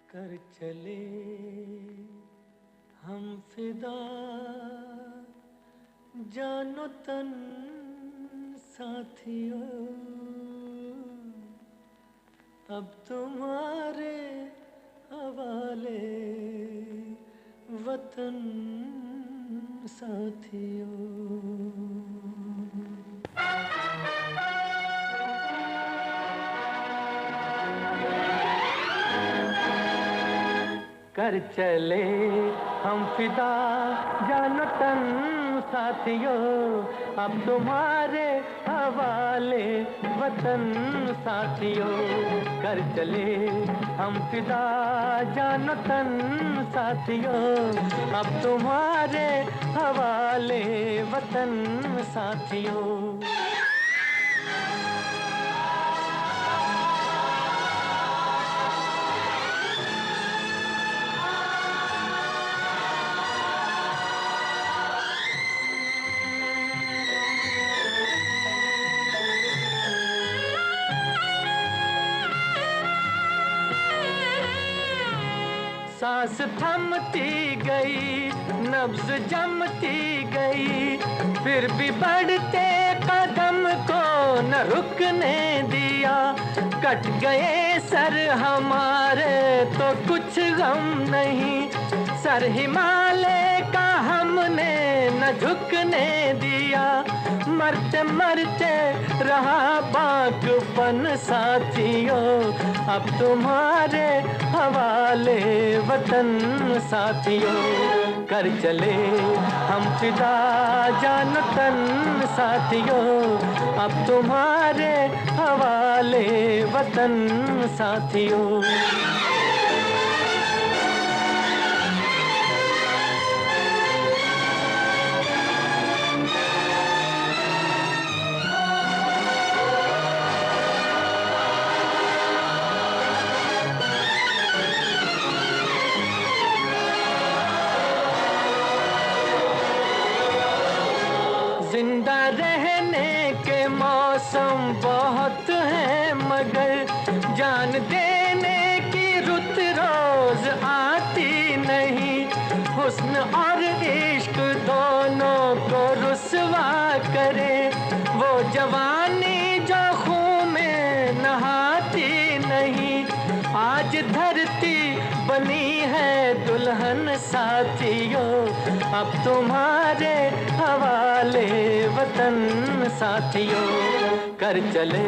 कर चले हम फिदा, जानो तन साथियों, अब तुम्हारे हवाले वतन साथियों। कर चले हम फिदा, जानो तन साथियों, अब तुम्हारे हवाले वतन साथियों। कर चले हम फिदा, जानो तन साथियों, अब तुम्हारे हवाले वतन साथियों। सांस थमती गई, नब्ज जमती गई, फिर भी बढ़ते कदम को न रुकने दिया। कट गए सर हमारे तो कुछ गम नहीं, सर हिमालय का हमने न झुकने दिया। मरते मरते रहा बागपन साथियों, अब तुम्हारे हवाले वतन साथियों। कर चले हम फिदा, जानो तन साथियों, अब तुम्हारे हवाले वतन साथियों। जिंदा रहने के मौसम बहुत हैं, मगर जान देने की रुत रोज आती नहीं। हुस्न और इश्क दोनों को रुसवा करे, वो जवानी जो खून में नहाती नहीं। आज धरती बनी है दुल्हन साथियों, अब तुम्हारे हवाले वतन साथियों। कर चले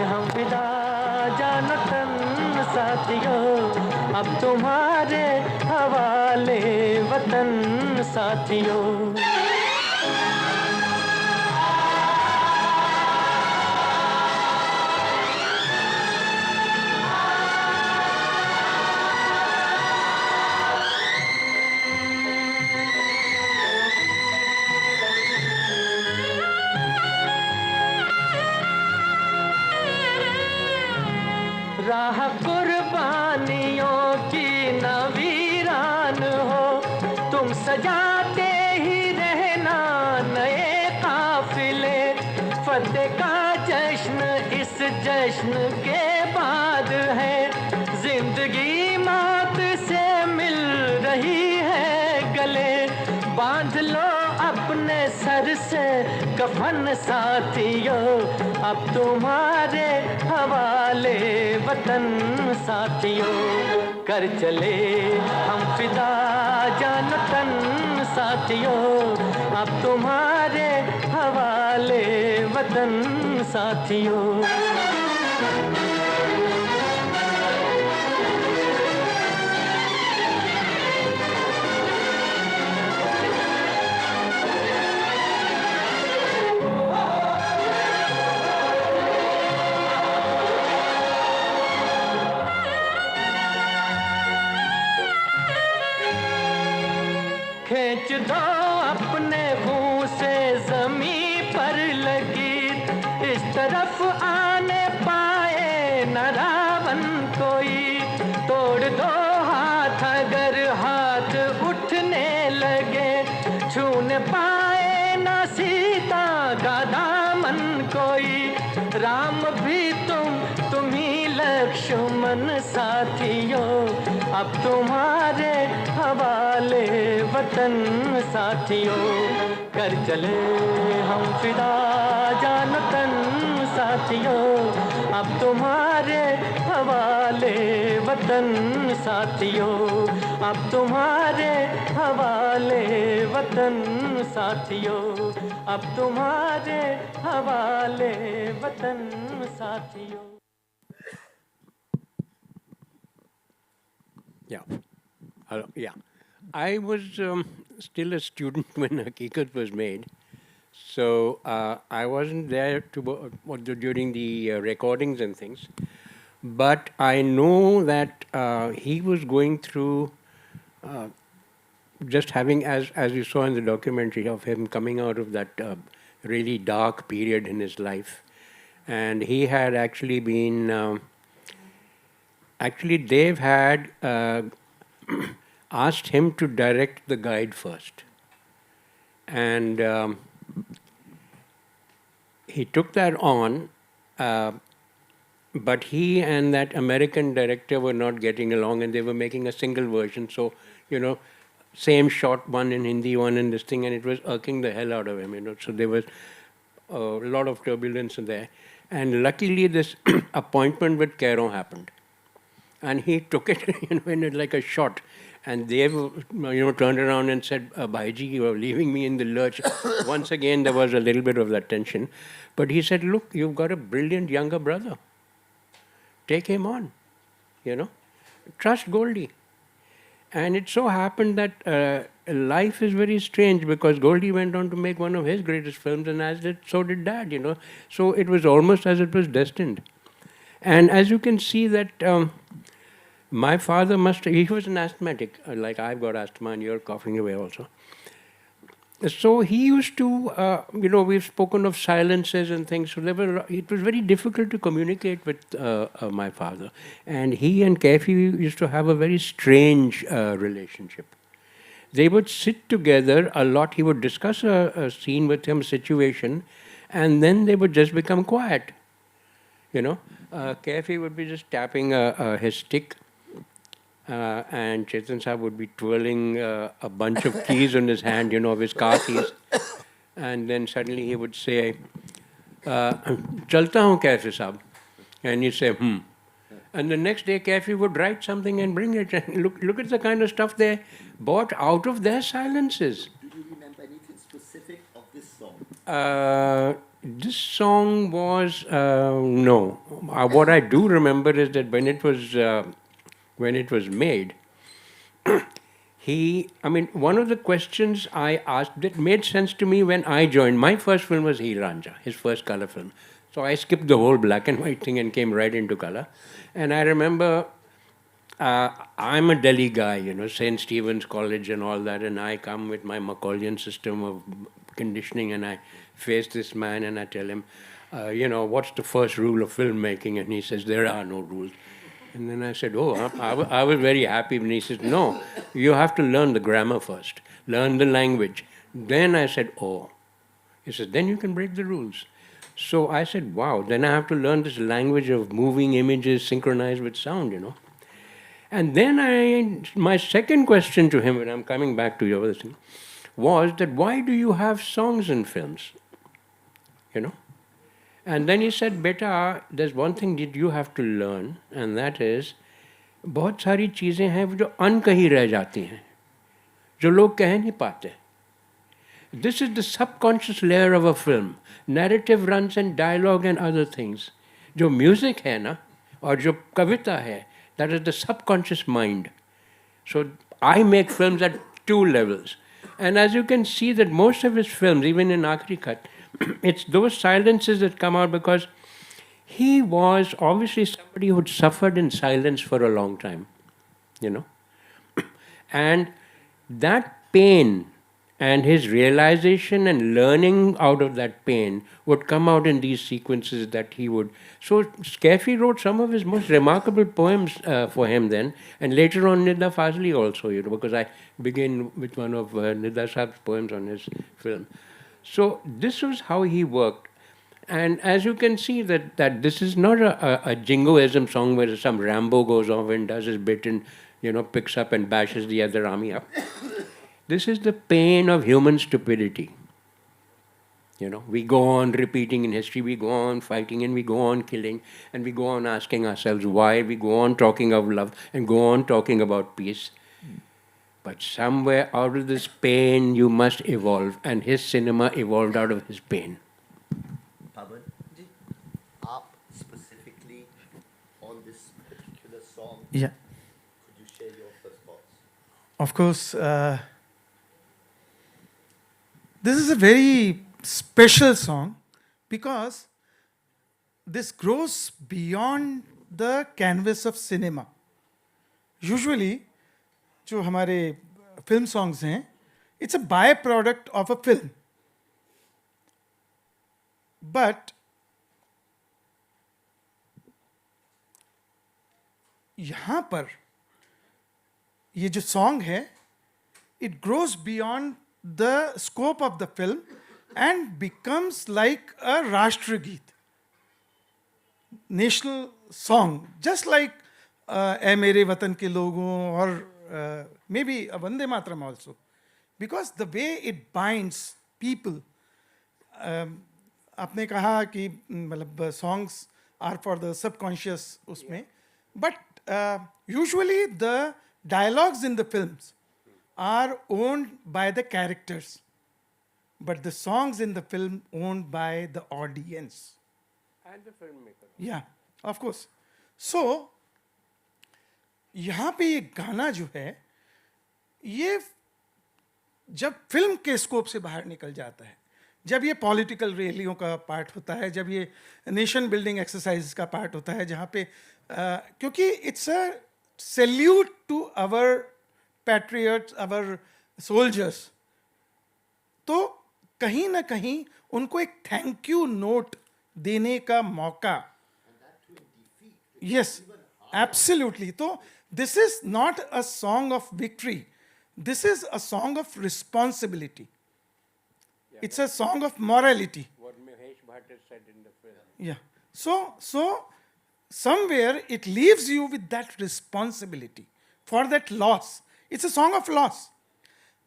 हम फिदा, जानो तन साथियों, अब तुम्हारे हवाले वतन साथियों। राह कुर्बानियों की न वीरान हो, तुम सजाते ही रहना नए काफिले। फतेह का जश्न इस जश्न के बाद है, जिंदगी मौत से मिल रही है गले। बांध लो अपने सर से कफन साथियों, अब तुम्हारे हवाले वतन साथियों। कर चले हम फिदा, जानो तन साथियों, अब तुम्हारे हवाले वतन साथियों। खींच दो अपने मुंह से ज़मीं पर लगी, इस तरफ आने पाए न रावण कोई। तोड़ दो हाथ अगर हाथ उठने लगे, छूने पाए न सीता का दामन कोई। राम भी तुम ही लगे लक्ष्मण साथियों, अब तुम्हारे हवाले वतन साथियों। कर चले हम फिदा जान तन साथियों, अब तुम्हारे हवाले वतन साथियों, अब तुम्हारे हवाले वतन साथियों, अब तुम्हारे हवाले वतन साथियों। Yeah. Hello. Yeah. I was still a student when Haqeeqat was made. So I wasn't there during the recordings and things. But I know that he was going through just having, as you saw in the documentary, of him coming out of that really dark period in his life. And he had actually been, actually Dave had asked him to direct the guide first. And he took that on, but he and that American director were not getting along, and they were making a single version. So, same shot, one in Hindi, one in this thing, and it was irking the hell out of him, So there was a lot of turbulence in there. And luckily, this appointment with Caron happened. And he took it, in like a shot. And they, turned around and said, Bhaiji, you are leaving me in the lurch. Once again, there was a little bit of that tension. But he said, look, you've got a brilliant younger brother. Take him on, Trust Goldie. And it so happened that life is very strange, because Goldie went on to make one of his greatest films, and so did Dad, So it was almost as it was destined. And as you can see that my father he was an asthmatic, like I've got asthma and you're coughing away also. So he used to, we've spoken of silences and things. So it was very difficult to communicate with my father. And he and Kaifi used to have a very strange relationship. They would sit together a lot. He would discuss a scene with him, a situation, and then they would just become quiet. Kaifi would be just tapping his stick. And Chetan Sahab would be twirling a bunch of keys on his hand, of his car keys. And then suddenly he would say, Chalta hu Kaifi Sahab. And he'd say, And the next day Kaifi would write something and bring it. And look at the kind of stuff they bought out of their silences. Do you remember anything specific of this song? This song was, no. What I do remember is that when it was made, one of the questions I asked that made sense to me when I joined, my first film was Heer Ranjha, his first color film. So I skipped the whole black and white thing and came right into color. And I remember, I'm a Delhi guy, St. Stephen's College and all that, and I come with my Macaulian system of conditioning, and I face this man and I tell him, what's the first rule of filmmaking? And he says, there are no rules. And then I said, I was very happy when he said, no, you have to learn the grammar first, learn the language. Then I said, He said, then you can break the rules. So I said, wow, then I have to learn this language of moving images synchronized with sound, And then my second question to him, when I'm coming back to your other thing, was that why do you have songs in films? And then he said, Beta, there's one thing that you have to learn, and that is, बहुत सारी चीज़ें हैं जो अनकही रह जाती हैं, जो लोग कह नहीं पाते. This is the subconscious layer of a film. Narrative runs and dialogue and other things. जो music है ना, और जो कविता है, that is the subconscious mind. So I make films at two levels. And as you can see that most of his films, even in Haqeeqat, it's those silences that come out, because he was obviously somebody who had suffered in silence for a long time, And that pain and his realization and learning out of that pain would come out in these sequences that he would. So Kaifi wrote some of his most remarkable poems for him then, and later on Nida Fazli also, because I begin with one of Nida Saab's poems on his film. So this was how he worked. And as you can see that this is not a jingoism song where some Rambo goes off and does his bit and, picks up and bashes the other army up. This is the pain of human stupidity. We go on repeating in history, we go on fighting, and we go on killing, and we go on asking ourselves why, we go on talking of love, and go on talking about peace. But somewhere out of this pain, you must evolve, and his cinema evolved out of his pain. Pavan, aap specifically on this particular song, Yeah, could you share your first thoughts? of course. This is a very special song because this grows beyond the canvas of cinema. Usually, जो हमारे film songs हैं, it's a byproduct of a film. But यहाँ पर ये जो song है, it grows beyond the scope of the film and becomes like a Rashtra Geet, national song, just like "Ae Mere Watan Ke Logon" or maybe a Vande Mataram also, because the way it binds people. आपने कहा कि मतलब songs are for the subconscious उसमें, but usually the dialogues in the films are owned by the characters, but the songs in the film owned by the audience. And the filmmaker. Yeah, of course. So, यहाँ पे ये गाना जो है, ये जब film के स्कोप से बाहर निकल जाता है, जब ये पॉलिटिकल रैलियों का पार्ट होता है, जब ये नेशन बिल्डिंग एक्सरसाइज का पार्ट होता है, जहाँ पे क्योंकि it's a salute to our patriots, our soldiers, तो कहीं ना कहीं उनको एक थैंक यू नोट देने का मौका. Yes, absolutely. तो this is not a song of victory, this is a song of responsibility. It's a song of morality. What Mahesh Bhatt has said in the film. Yeah. So somewhere it leaves you with that responsibility for that loss. It's a song of loss.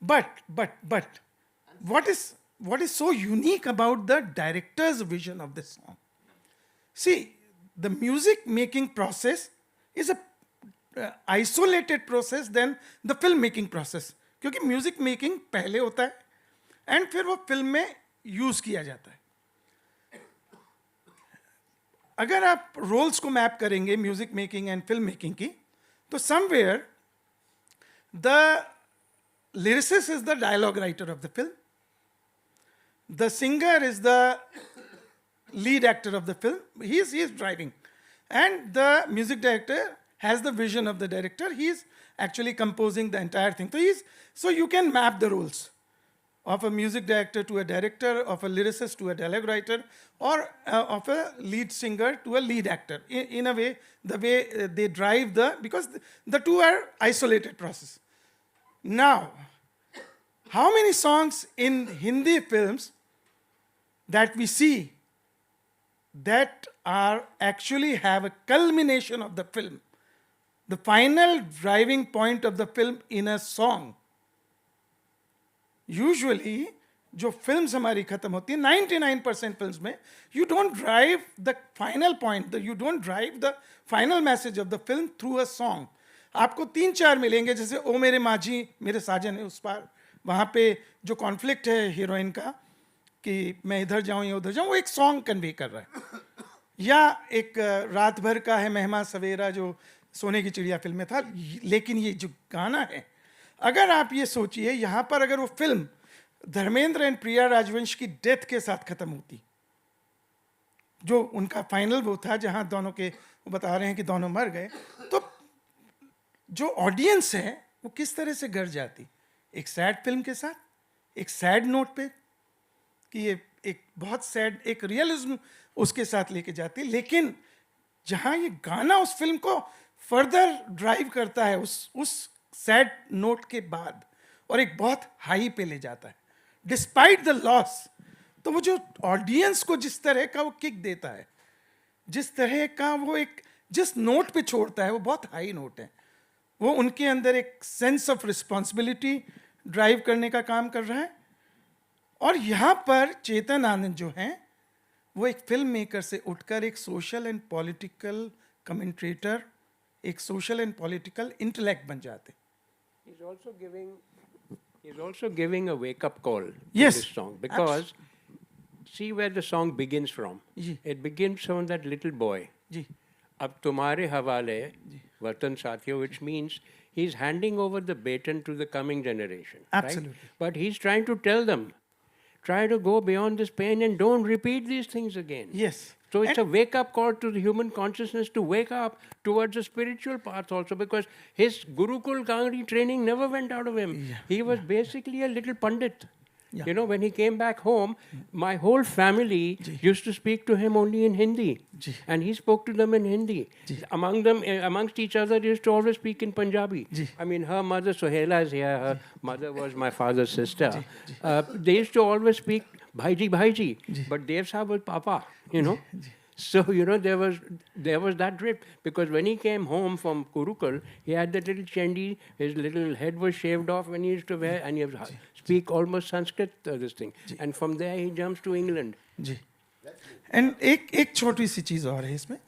But what is so unique about the director's vision of this song? See, the music making process is a isolated process than the film making process. क्योंकि music making पहले होता है and फिर वो film में use किया जाता है. अगर आप रोल्स को मैप करेंगे music making and film making की, तो somewhere the lyricist is the dialogue writer of the film, the singer is the lead actor of the film. He is driving, and the music director has the vision of the director. He is actually composing the entire thing. So you can map the roles of a music director to a director, of a lyricist to a dialogue writer, or of a lead singer to a lead actor. In a way, the way they drive because the two are isolated process. Now, how many songs in Hindi films that we see that are actually have a culmination of the film, the final driving point of the film in a song? Usually जो films हमारी खत्म होती है 99% films में, you don't drive the final point, you don't drive the final message of the film through a song. आपको 3-4 मिलेंगे, जैसे ओ मेरे माझी मेरे साजन है उस पार, वहाँ पे जो कॉन्फ्लिक्ट है हीरोइन का कि मैं इधर जाऊँ या उधर जाऊँ, वो एक सॉन्ग कन्वे कर रहा है. या एक रात भर का है मेहमा सवेरा जो सोने की चिड़िया फिल्म में था. लेकिन ये जो गाना है, अगर आप ये सोचिए, यहाँ पर अगर वो फिल्म धर्मेंद्र एंड प्रिया राजवंश की डेथ के साथ खत्म होती, जो उनका फाइनल वो था जहाँ दोनों के वो बता रहे हैं कि दोनों मर गए, तो जो ऑडियंस है वो किस तरह से गर जाती एक सैड फिल्म के साथ, एक सैड नोट पे, कि ये एक बहुत सैड एक रियलिज्म उसके साथ लेके जाती. लेकिन जहाँ ये गाना उस फिल्म को फर्दर ड्राइव करता है उस सैड नोट के बाद और एक बहुत हाई पे ले जाता है. डिस्पाइट द लॉस, तो वो जो ऑडियंस को जिस तरह का वो किक देता है, जिस तरह का वो एक जिस नोट पे छोड़ता है, वो बहुत हाई नोट है. वो उनके अंदर एक सेंस ऑफ रिस्पॉन्सिबिलिटी ड्राइव करने का काम कर रहा है. और यहाँ पर चेतन आनंद जो हैं, वो एक फिल्म मेकर से उठकर एक सोशल एंड पॉलिटिकल कमेंट्रेटर, एक सोशल एंड पॉलिटिकल इंटेलेक्ट बन जाते. He's also giving a wake-up call Yes, to this song, because see where the song begins from. Ji. It begins from that little boy. जी. अब तुम्हारे हवाले वतन साथियों, which means he's handing over the baton to the coming generation. Absolutely. Right? But he's trying to tell them, try to go beyond this pain and don't repeat these things again. Yes. So it's a wake-up call to the human consciousness to wake up towards the spiritual path also, because his Gurukul Kangri training never went out of him. Yeah. He was basically a little pandit. Yeah. You know, when he came back home, my whole family used to speak to him only in Hindi. And he spoke to them in Hindi. Amongst each other, they used to always speak in Punjabi. I mean, her mother, Sohela, is here. Her mother was my father's sister. They used to always speak Bhaiji, Bhaiji. But Dev Sahab was Papa, you know. So, you know, there was that drift. Because when he came home from Kurukul, he had that little chendi, his little head was shaved off when he used to wear, and he was speak almost Sanskrit, this thing. And from there he jumps to England. Ji. And एक छोटी सी चीज़ और है इसमें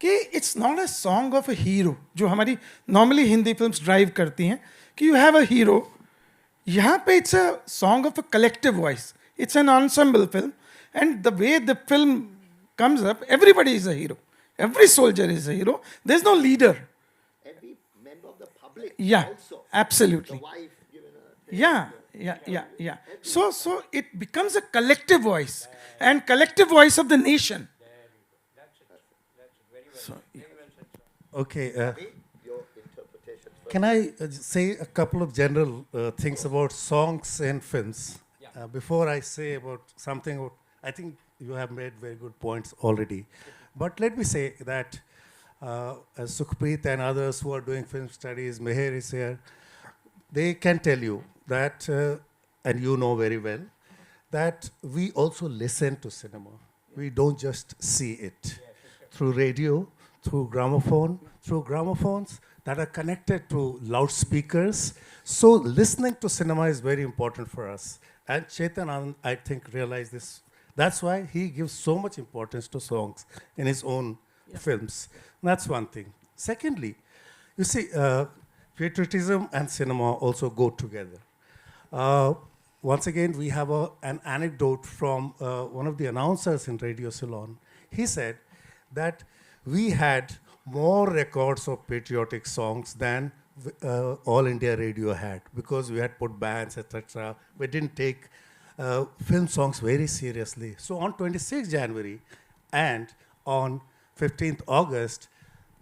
कि it's not a song of a hero, जो हमारी normally Hindi films drive करती हैं कि you have a hero. यहाँ पे it's a song of a collective voice. It's an ensemble film, and the way the film comes up, everybody is a hero. Every soldier is a hero. There's no leader. Every member of the public Yeah, also. absolutely. The wife given a... Yeah. So it becomes a collective voice, and collective voice of the nation. Okay. Your interpretation first. Can I say a couple of general things about songs and films? Before I say about something, I think you have made very good points already. But let me say that as Sukhpreet and others who are doing film studies, Meher is here, they can tell you that, and you know very well, that we also listen to cinema. We don't just see it. Through radio, through gramophones that are connected to loudspeakers. So listening to cinema is very important for us. And Chetan Anand, I think, realized this. That's why he gives so much importance to songs in his own films. That's one thing. Secondly, you see, patriotism and cinema also go together. Once again, we have an anecdote from one of the announcers in Radio Ceylon. He said that we had more records of patriotic songs than All India Radio had, because we had put bands, etc. We didn't take film songs very seriously. So on 26th January and on 15th August,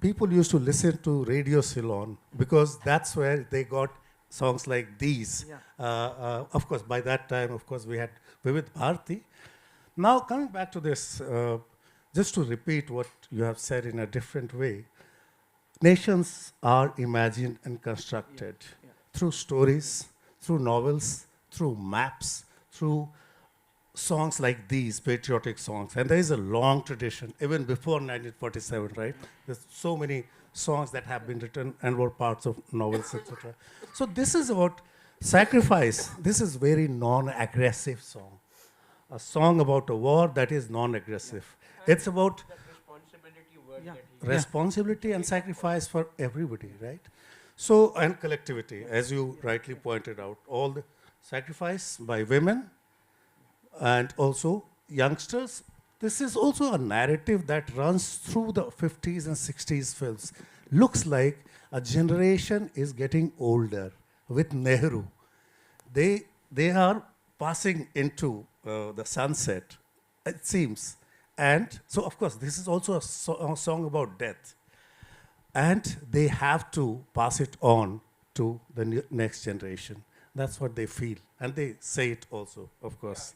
people used to listen to Radio Ceylon because that's where they got songs like these. Of course, by that time, of course, we had Vivid Bharati. Now, coming back to this, just to repeat what you have said in a different way, nations are imagined and constructed through stories, through novels, through maps, through songs like these, patriotic songs. And there is a long tradition, even before 1947, right? There's so many songs that have been written and were parts of novels, etc. So this is about sacrifice. This is very non-aggressive song. A song about a war that is non-aggressive. It's about responsibility and sacrifice for everybody, right? So, and collectivity, as you rightly pointed out, all the sacrifice by women and also youngsters. This is also a narrative that runs through the 50s and 60s films. Looks like a generation is getting older with Nehru. They are passing into the sunset, it seems. And so, of course, this is also a song about death. And they have to pass it on to the next generation. That's what they feel. And they say it also, of course.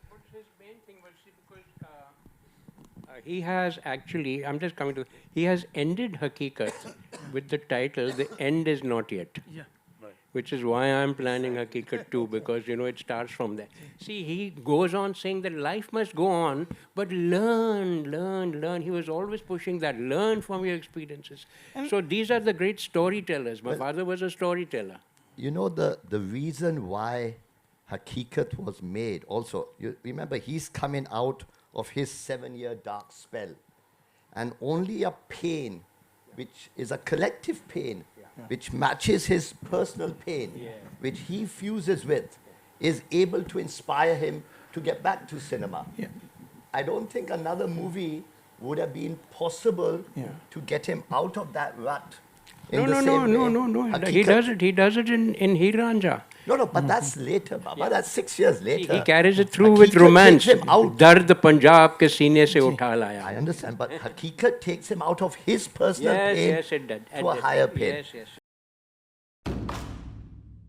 What his main thing was, because he has actually, I'm just coming to, he has ended Haqeeqat with the title, The End Is Not Yet. Yeah. Right. which is why I'm planning Haqeeqat too, because, it starts from there. See, he goes on saying that life must go on, but learn. He was always pushing that. Learn from your experiences. So these are the great storytellers. My father was a storyteller. You know, the reason why Haqeeqat was made also, you remember, he's coming out of his 7-year dark spell. And only a pain, which is a collective pain, which matches his personal pain, which he fuses with, is able to inspire him to get back to cinema. I don't think another movie would have been possible to get him out of that rut. No. He does it in Hiranja. No, but that's later, Baba. That's 6 years later. He carries it through with romance. Takes him out. Dard Punjab ke seene se utha laya. I understand, but Haqeeqat takes him out of his personal pain it did. to a higher pain. Yes.